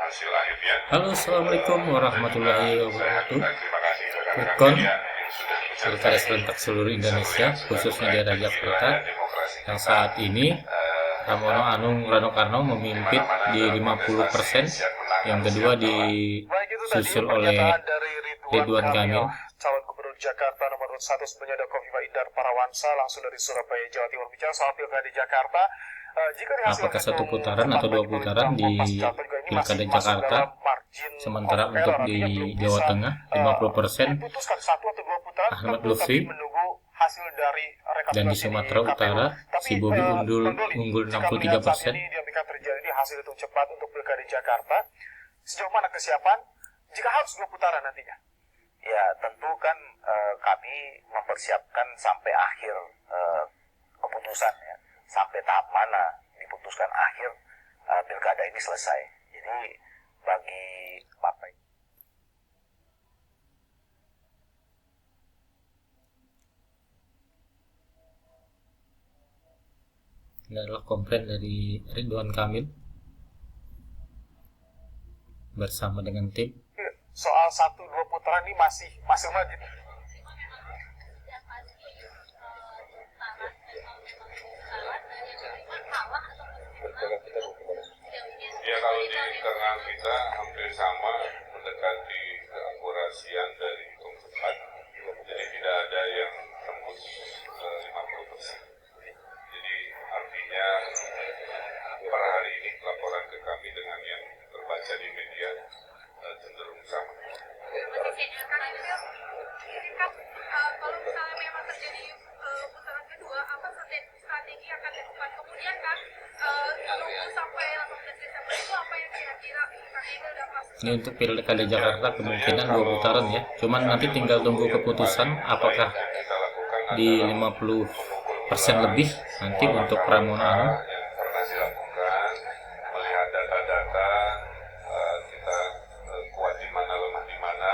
hasil akhirnya. Halo, assalamualaikum warahmatullahi wabarakatuh. Terima kasih Quick-Count yang sudah Pilkada serentak seluruh Indonesia, khususnya daerah Jakarta, yang saat ini Pramono Anung Rano Karno memimpin di 50%, yang kedua disusul oleh Ridwan Kamil. Calon Gubernur Jakarta nomor 1 sebenarnya ada Kofifa Indar Parawansa langsung dari Surabaya, Jawa Timur, bicara soal Pilkada Jakarta. Apakah satu putaran atau dua putaran di Pilkada Jakarta? Sementara untuk di Jawa Tengah 50% Ahmad Lutfi, dan di Sumatera Utara si Bobi unggul 63%. Terjadi hasil hitung cepat untuk Pilkada Jakarta. Sejauh mana kesiapan jika harus dua putaran nantinya? Ya tentu kan kami mempersiapkan sampai akhir keputusan ya, sampai tahap mana diputuskan akhir pilkada ini selesai. Jadi bagi partai ini adalah komplain dari Ridwan Kamil bersama dengan tim. Soal 1-2 putaran ini masih lagi. Ya kalau di internal kita hampir sama, mendekati keakurasian dari hitung cepat, jadi tidak ada yang tembus 50%. Jadi artinya per hari ini laporan ke kami dengan yang terbaca di media cenderung sama. Kalau misalnya memang terjadi putaran kedua, apa strategi akan dilakukan? Kemudian kan menunggu sampai 18 Desember itu apa yang kira-kira ini untuk Pilkada Jakarta kemungkinan 2 putaran ya. Cuman nanti tinggal tunggu keputusan apakah di 50% lebih nanti untuk Pramono Anung. Yang pernah dilakukan, melihat data-data, kita kuat di mana, lemah di mana,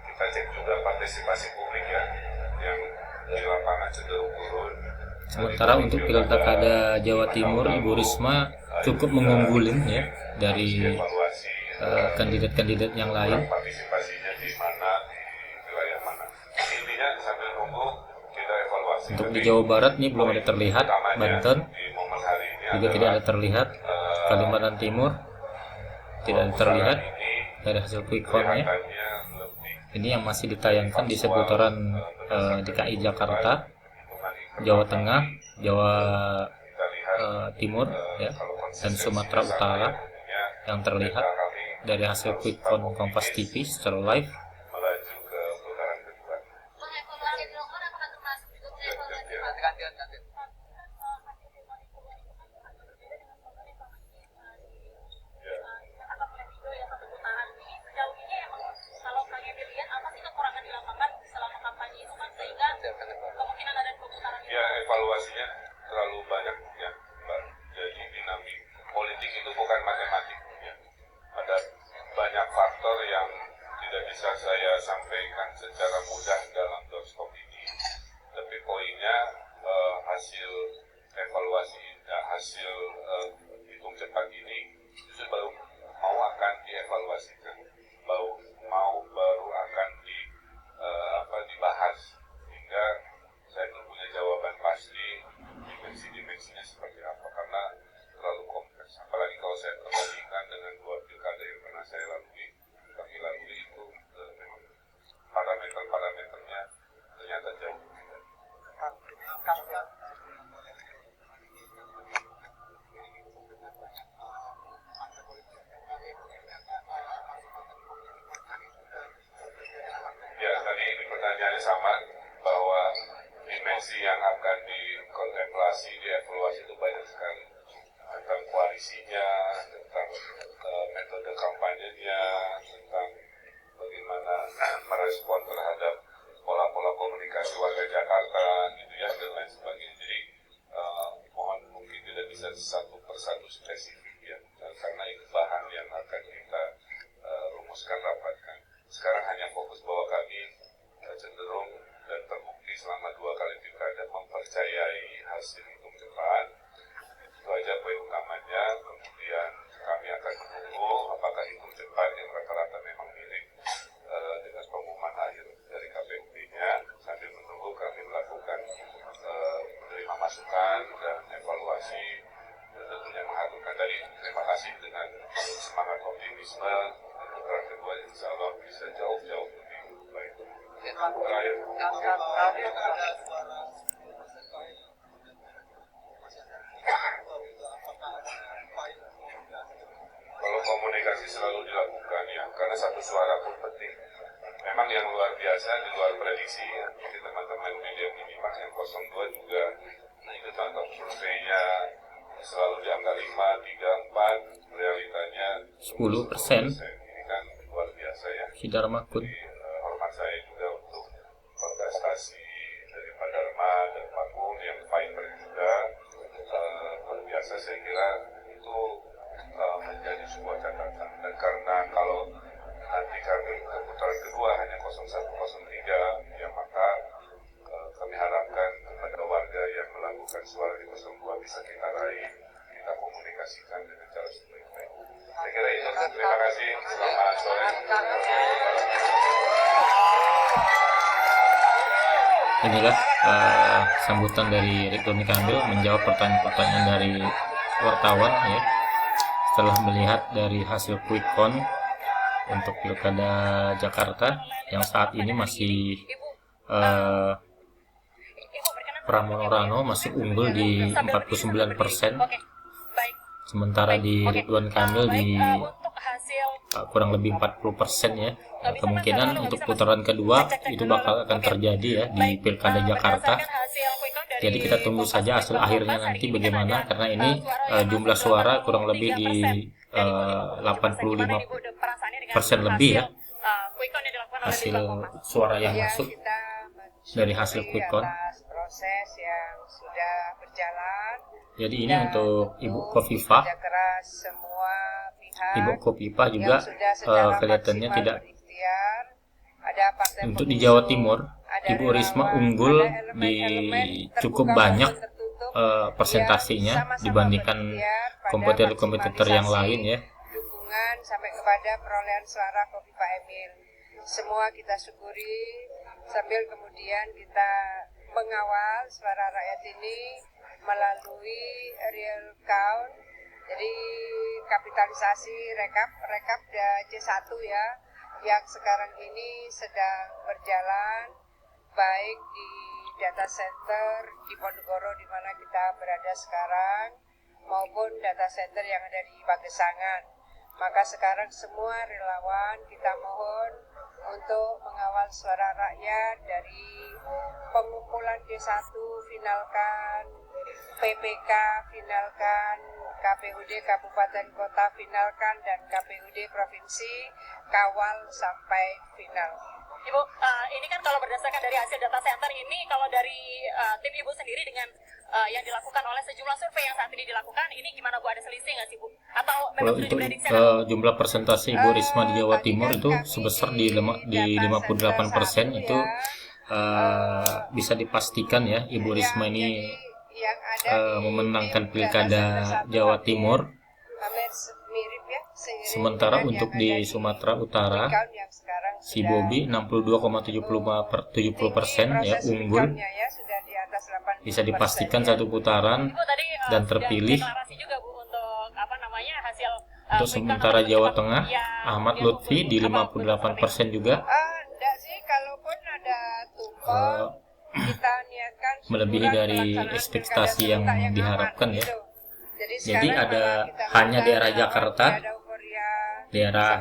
kita cek juga partisipasi publik ya, yang di lapangan cenderung turun. Sementara untuk Pilkada Jawa Timur, Ibu Risma cukup mengunggulin ya dari kandidat-kandidat yang lain. Partisipasinya di mana, di wilayah mana. Intinya sambil nunggu kita evaluasi. Untuk di Jawa Barat nih belum ada terlihat, Banten Di momen hari ini juga tidak ada terlihat, Kalimantan Timur tidak ada terlihat dari hasil quick-count-nya. Ini yang masih ditayangkan di seputaran DKI Jakarta, Jawa Tengah, Jawa Timur ya, dan Sumatera Utara yang terlihat dari hasil quick-count Kompas TV secara live. melaju ke putaran kedua. Ya evaluasinya terlalu banyak ya, Mbak. Jadi dinamik politik itu bukan matematik ya. Ada banyak faktor yang tidak bisa saya sampaikan secara mudah dalam doorstop ini. Tapi poinnya hasil evaluasi hasil hitung cepat ini justru baru mau akan dievaluasikan, baru akan dibahas, hingga saya belum punya jawaban pasti dimensinya seperti apa, karena terlalu kompleks. Apalagi kalau saya perbandingkan dengan 2 pilkada yang pernah saya lalui, kami lalui itu memang parameternya ternyata jauh berbeda. Ya, tadi pertanyaannya sama, bahwa dimensi yang akan dikontemplasi, dievaluasi itu banyak sekali, tentang koalisinya, tentang metode kampanyenya, tentang bagaimana merespon terhadap pola-pola komunikasi warga Jakarta gitu ya, dan lain sebagainya. Jadi mohon mungkin tidak bisa satu persatu spesifik ya, karena itu bahan yang akan kita rumuskan, rapatkan. Sekarang hanya fokus bahwa kami cenderung dan terbukti selama 2 kali pilkada mempercayai hasil hitung cepat. Itu aja poin utamanya. Kemudian kami akan menunggu apakah hitung pemeriksaan dan evaluasi tentunya menghaturkan tadi terima kasih dengan semangat optimisme putaran kedua insya Allah bisa jauh-jauh lebih baik. Terakhir. Kalau komunikasi selalu dilakukan ya, karena satu suara pun penting. Memang yang luar biasa di luar prediksi ya, jadi teman-teman media minimal yang 02 juga itu contoh surveinya selalu di angka 5, 3, 4, realitanya 10%. Ini kan luar biasa ya. Si Darmakun. Hormat saya juga untuk kontestasi dari Pak Dharma dan Pak Gung yang fighter juga luar biasa, saya kira itu menjadi sebuah catatan. Dan karena kalau nanti kami ke putaran kedua hanya 0103 ya, maka kami harapkan kepada warga yang melakukan suara di 02 bisa kita raih, kita komunikasikan dengan cara sebaik-baik. Saya kira itu. Terima kasih. Selamat sore. Inilah sambutan dari Ridwan Kamil menjawab pertanyaan-pertanyaan dari wartawan ya, setelah melihat dari hasil quick count untuk Pilkada Jakarta yang saat ini masih Pramono Rano masih unggul di 49%, sementara di Ridwan Kamil di kurang lebih 40% ya. Kemungkinan untuk putaran kedua itu bakal akan terjadi ya di Pilkada Jakarta. Jadi kita tunggu saja hasil akhirnya nanti bagaimana, karena ini jumlah suara kurang lebih di 85% lebih ya hasil suara yang masuk dari hasil quick count. Proses yang sudah berjalan. Jadi ini untuk Ibu Khofifah. Ibu Khofifah juga kelihatannya tidak. Untuk di Jawa Timur, Ibu Risma unggul di cukup banyak persentasinya dibandingkan kompetitor yang lain ya. Dukungan sampai kepada perolehan suara Khofifah Emil. Semua kita syukuri sambil kemudian kita mengawal suara rakyat ini melalui real count. Jadi kapitalisasi rekap C1 ya, yang sekarang ini sedang berjalan baik di data center di Ponegoro di mana kita berada sekarang maupun data center yang ada di Pagesangan. Maka sekarang semua relawan kita mohon untuk mengawal suara rakyat dari pengumpulan D1 finalkan, PPK finalkan, KPUD Kabupaten Kota finalkan, dan KPUD Provinsi kawal sampai final. Ibu, ini kan kalau berdasarkan dari hasil data center ini, kalau dari tim Ibu sendiri dengan yang dilakukan oleh sejumlah survei yang saat ini dilakukan, ini gimana Bu, ada selisih nggak sih Bu? Atau memang sudah diprediksi? Jumlah persentase Ibu Risma di Jawa Timur itu sebesar di 58% itu bisa dipastikan ya Ibu Risma ini memenangkan Pilkada Jawa Timur. Sementara untuk di Sumatera Utara, si Bobi 62,70% ya unggul, bisa dipastikan satu putaran dan terpilih. Untuk sementara Jawa Tengah, Ahmad Lutfi di 58% juga, melebihi dari ekspektasi yang diharapkan ya. Jadi ada hanya daerah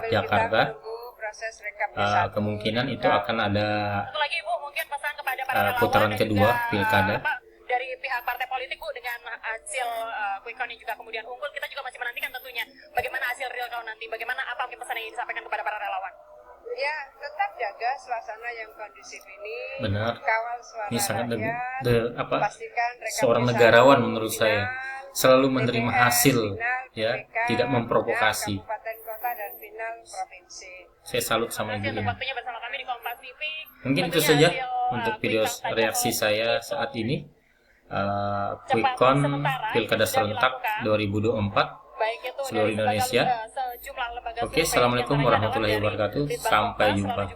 Jakarta, kemungkinan itu akan ada putaran kedua pilkada. Dari pihak partai politik Bu, dengan hasil quick count yang juga kemudian unggul, kita juga masih menantikan tentunya bagaimana hasil real count nanti, bagaimana apa pesan yang disampaikan kepada para relawan. Ya, tetap jaga suasana yang kondusif ini. Benar. Kawal suara ini sangat rakyat, pastikan seorang negarawan menurut saya selalu menerima hasil ya, tidak memprovokasi. Saya salut sama ibu ini. Mungkin itu saja untuk video reaksi saya saat ini. Quick count Pilkada serentak 2024 seluruh Indonesia. Oke, assalamualaikum warahmatullahi wabarakatuh. Sampai jumpa.